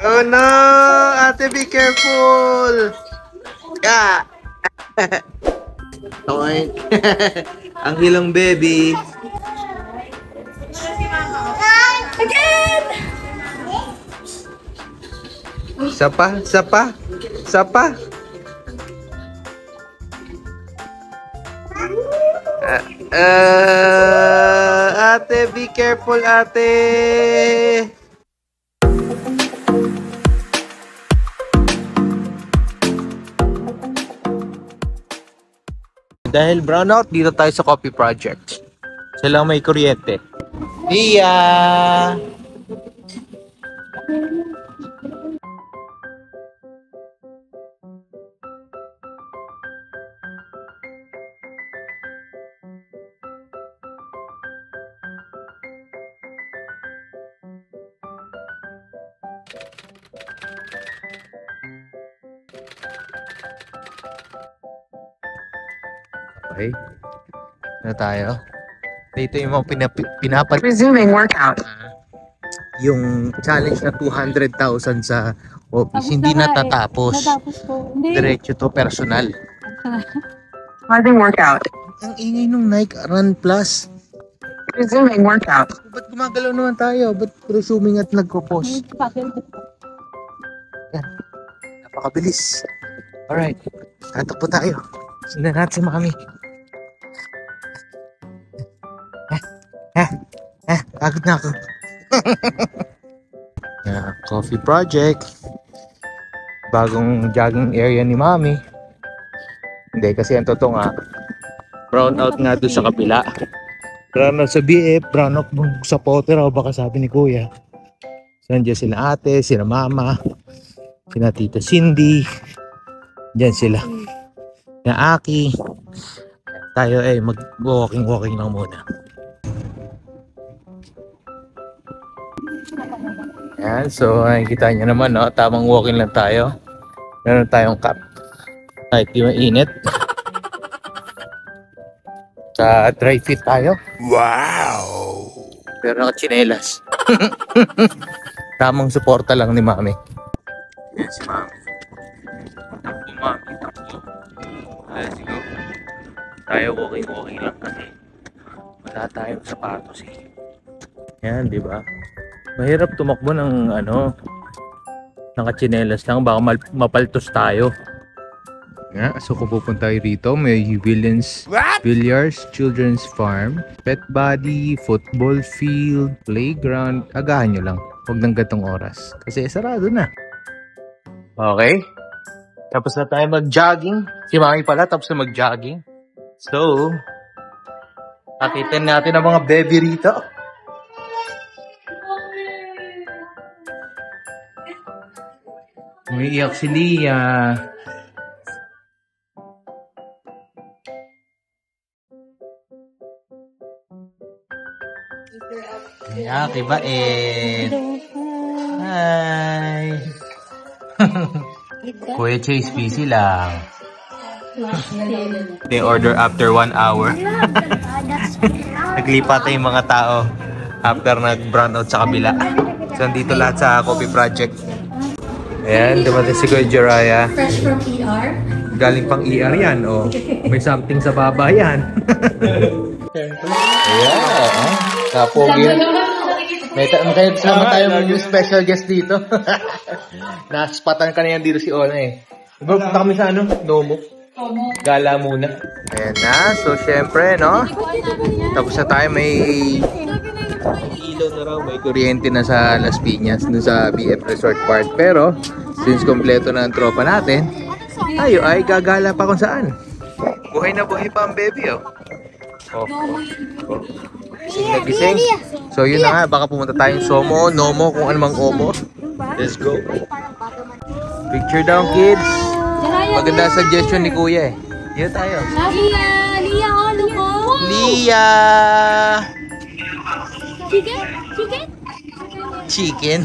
Oh no! Ate, be careful! Yeah! Okay. Ang hilong baby. Again! Sapa. Ate, be careful, ate. Dahil brownout, dito tayo sa coffee project. Sila may kuryente. Iya! Okay. Ano tayo? Dito yung mga Resuming workout. yung challenge na 200,000 sa office. Hindi natatapos. Diretso to personal. Pausing workout. Ang ingay nung Nike Run Plus. Resuming workout. Ba't gumagalaw naman tayo? Ba't resuming at nagpo-pause? Yan. Napakabilis. Alright. Tatakbo tayo. Sundan natin si Mami. Pagod na ako. Yeah, coffee project. Bagong jogging area ni Mami. Hindi, kasi ang totoo nga, brown out nga doon sa kabila. Brown out sa BF, brown out sa Potter, o baka sabi ni Kuya. So, nandiyan sila ate, sila mama, sila tita Cindy. Diyan sila. Na Aki. Tayo mag-walking lang muna. Yan, so nakikita nyo naman, no? Tamang walking lang tayo. Meron tayong cup. Kahit di mainit. Sa dry fit tayo. Wow! Pero naka-chinelas. Tamang suporta lang ni Mami. Yan si Mami. Takbo, Mami. Takbo. Let's go. Tayo walking lang kasi wala tayong sapatos eh. Yan, di ba? Mahirap tumakbo ng naka-chinelas lang. Baka mapaltos tayo. Yeah, so kung pupunta tayo rito, may Williams Billiards, Children's Farm, Pet Body, Football Field, Playground. Agahan nyo lang. Huwag nang gatong oras. Kasi sarado na. Okay. Tapos na tayo mag-jogging. Si Mami pala tapos na mag-jogging. So, nakitin natin ang mga baby rito. Umiiyak si Lia. Umiiyak, ibait. Hi. Kuya Chase, busy lang. They order after 1 hour. Naglipat na yung mga tao after nag-brown out sa kabila. So, nandito lahat sa coffee project. Ayan, dumating si Kuya Jiraya. Fresh from ER. Galing pang ER yan, oh. May something sa baba yan. Ayan, kapogi. May sama tayong special guest dito. Naspatan ka na yan dito si Ona eh. Punta kami sa Nomo. Gala muna. Ayan na, so syempre, no? Tapos na tayo, may ilaw na raw, may kuryente na sa Las Piñas, dun sa BF Resort Park. Pero, since kompleto na ang tropa natin, tayo ay gagala pa kung saan. Buhay na buhay pa ang baby, oh. Gising na gising. So yun na nga, baka pumunta tayong Somo, Nomo, kung anumang Omo. Let's go. Picture down, kids. Maganda suggestion ni Kuya eh. Dito tayo. Lia, ano po? Lia! Chicken? Chicken?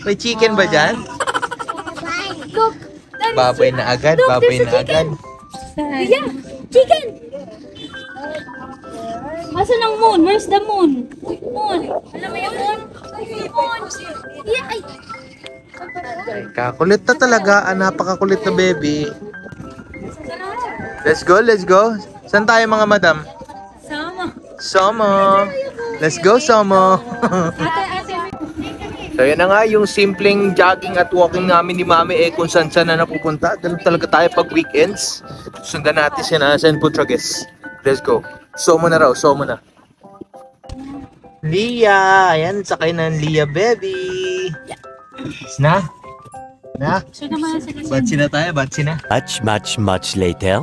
May chicken ba dyan? Cook. Baboy na agad, baboy na agad. Lia, chicken! Asan ang moon? Where's the moon? Moon. Alam mo yung moon? Moon. Yeah, ay. Kakulit na talaga. Napakakulit na baby. Let's go, let's go. Saan tayo mga madam? Sama. Somo. Let's go, Somo. Ate. So yan na nga yung simpleng jogging at walking namin ni Mami kung saan na napupunta. Ganun talaga tayo pag weekends. Sundan natin siya na San Putragues. Let's go. Somo na raw, Somo na. Lia! Ayan, sakay na ang Lia baby. Na? Saan naman sa kasi? Batsi na tayo, batsi na. Much later.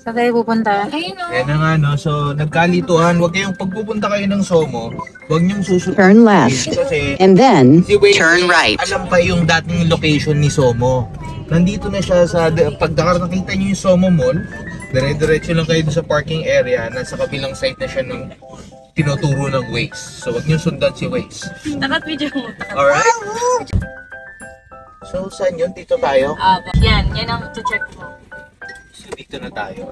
Saan tayo pupunta? Ayun o. Yan na nga no, so nagkalituhan. Huwag kayong pagpupunta kayo ng Somo, huwag niyong susunod. Turn left. Kasi And then, si Wayne, turn right. alam pa yung dating location ni Somo. Nandito na siya sa, pag nakita niyo yung Somo Mall, dire-diretso lang kayo doon sa parking area, nasa kabilang side na siya ng tinuturo ng Waze. So huwag niyo sundan si Waze. Nakat-video mo. Alright? So saan yun? Dito tayo? Yan ang to-check mo. So dito na tayo.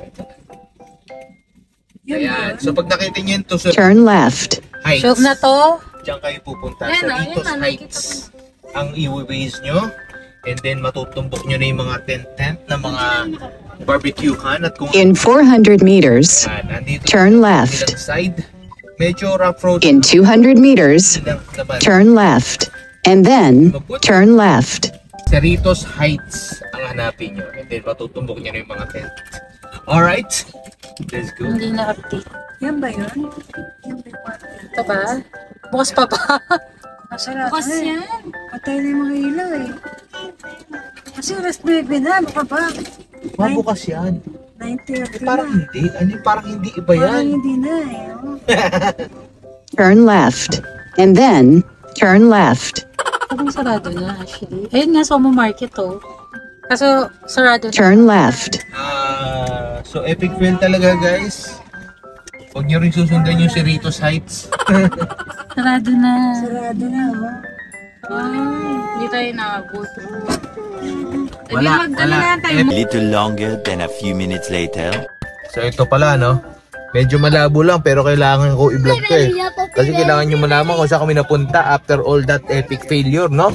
Ayan. So pag nakita niyo yung Tuso Turn left. Heights, Show na to. diyan kayo pupunta Yan, sa Ritos yan, Heights. Ang i-waze nyo. And then matutumbok nyo na yung mga tent na mga barbecuehan at kung In 400 meters, yan, nandito turn sa left. kabilang side. Medyo rough road In 200 meters, lang naman. turn left. And then, turn left. Cerritos Heights ang hanapin nyo. And then matutumbok nyo na yung mga tent. Alright? Let's go. Hindi na-update. Yan ba yun? Ito ba? Bukas pa ba? Masarap. Bukas yan. Patay na yung mga ilaw eh. Kasi oras 9 na, baka ba? Mabukas yan. 9:30 Parang na. hindi. Parang hindi iba Parang yan. hindi na eh. Oh. Turn left. And then, turn left. Parang sarado na actually. Ayun nga, Somo Market oh. Kaso sarado na. Turn left. So epic fail talaga guys. Huwag nyo rin susundan yung Cerritos Heights. Sarado na. Sarado na, oh. Ay, hindi tayo nakabot. Wala. A little longer than a few minutes later. So ito pala no. Medyo malabo lang pero kailangan ko i-vlog to eh. Kasi kailangan nyo malaman kung saan kami napunta after all that epic failure, no?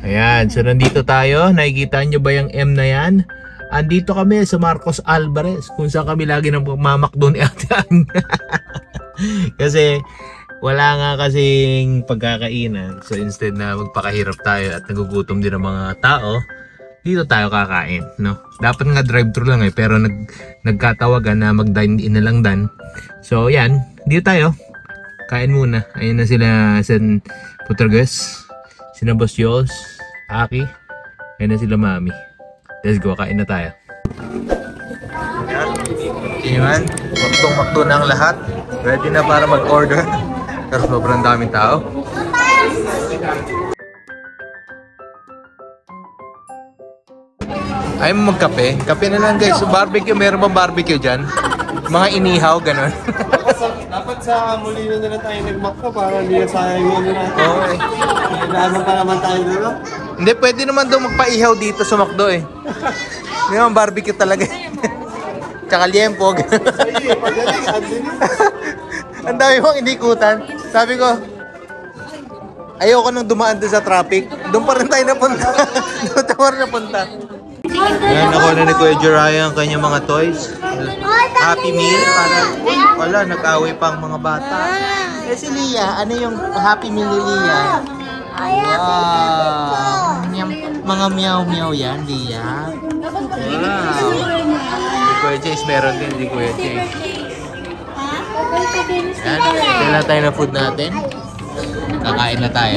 Ayan, so nandito tayo. Nakikita nyo ba yung M na yan? Andito kami sa Marcos Alvarez kung saan kami lagi nang mamakdo ni Ate Ang. Kasi wala nga kasing pagkakainan. So instead na magpakahirap tayo at nagugutom din ang mga tao, dito tayo kakain, no? Dapat nga drive-thru lang eh, pero nagkatawagan na mag-dine in na lang dan. So yan, dito tayo. Kain muna. Ayun na sila San Putragues, sina Boss Jules, Aki, ayun na sila Mami. Let's go, kain na tayo. Yan, makto na ang lahat. Ready na para mag-order. Pero sobrang daming tao. Ay mo magkape? Kape na lang guys. So, barbecue, meron bang barbecue dyan? Mga inihaw, ganun. Dapat sa Molino na lang tayo nagmakto para hindi na sayang yun na. Oo eh. Naglaman pa naman tayo doon. Hindi, pwede naman daw magpaihaw dito sa McDo eh. Hindi naman barbecue talaga. Tsaka liempo. Sige, pagaling, andun yun. Ang dami mong inikutan. Sabi ko, ayoko nang dumaan doon sa traffic. Doon pa rin tayo napunta. Doon tayo rin napunta. Ayan, nakuha na ni Kuya Jiraya ang kanyang mga toys. Happy Meal para, wala, nag-away pa ang mga bata. Eh si Lia, ano yung Happy Meal ni Lia? Wow! Mga meow-meow yan, Lia. Wow! Si Kuya Jace meron din, si Kuya Jace. Yan, kailan tayo na food natin. Kakain na tayo.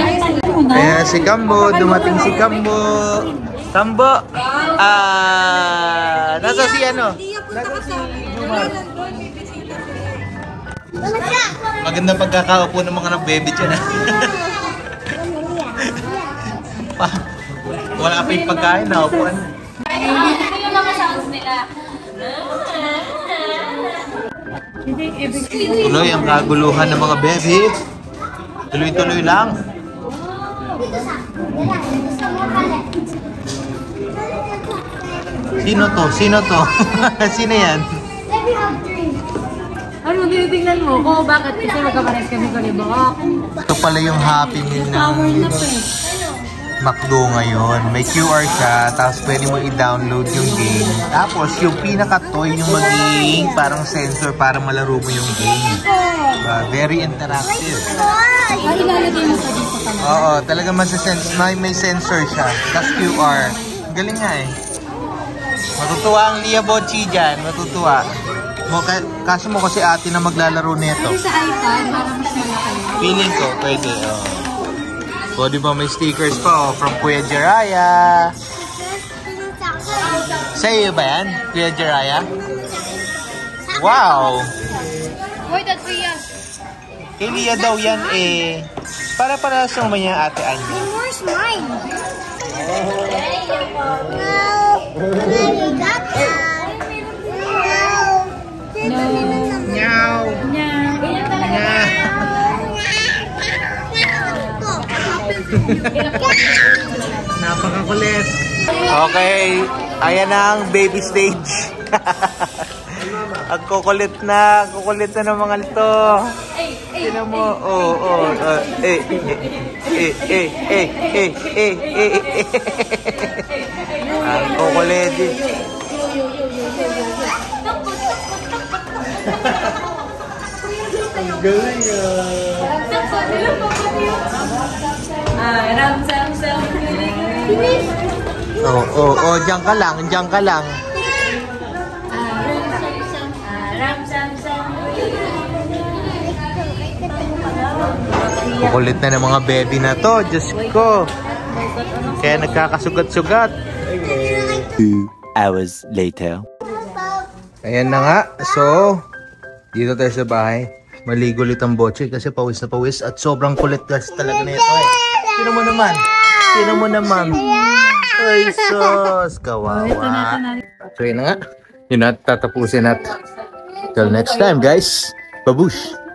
Kaya si Kambo, dumating si Kambo. Kambo! Nasa si ano? Nasa si Jumar. Magandang pagkakaupo ng mga baby dyan. Wala pa yung pagkain, naupuan. Ito yung mga sounds nila. Tuloy ang kaguluhan ng mga baby. Tuloy-tuloy lang. Sino to? Sino to? Sino yan? Ano, tinitingnan mo ko? Bakit? Kasi magkapares kami kalibak. Ito pala yung Happy Meal ng McDo ngayon. May QR siya, tapos pwede mo i-download yung game. Tapos yung pinaka-toy yung magiging parang sensor para malaro mo yung game. Very interactive. Ay, ilalagay mo sa dito ka. Oo, talaga may sensor siya. Tapos QR. Galing nga eh. Matutuwa ang Lia Bochi dyan. Matutuwa. Kaso mo kasi ate na maglalaro nito. Sa iPad, para mas malaki. Feeling ko, pwede. O, di ba may stickers pa, from Kuya Jiraya. Sa'yo ba yan, Kuya Jiraya? Wow! Wait, that's Ria. Kay Lia daw yan eh. Para sa naman niya ate Anya. Where's mine? Napakakulit. Okay, ayan na ang baby stage. Ang kukulit na ng mga ito. Sino mo? Ang kukulit. Ang galing Diyan ka lang. Kukulit na ng mga baby na to, Diyos ko. Kaya nagkakasugat-sugat. 2 hours later. Ayan na nga. So, dito tayo sa bahay. Maligo ulit ang Boche kasi pawis na pawis at sobrang kulit guys talaga na ito eh. Sino mo naman? Ay, sus. Kawawa. So, yun na nga. Yun na, tatapusin natin. Till next time guys. Babush!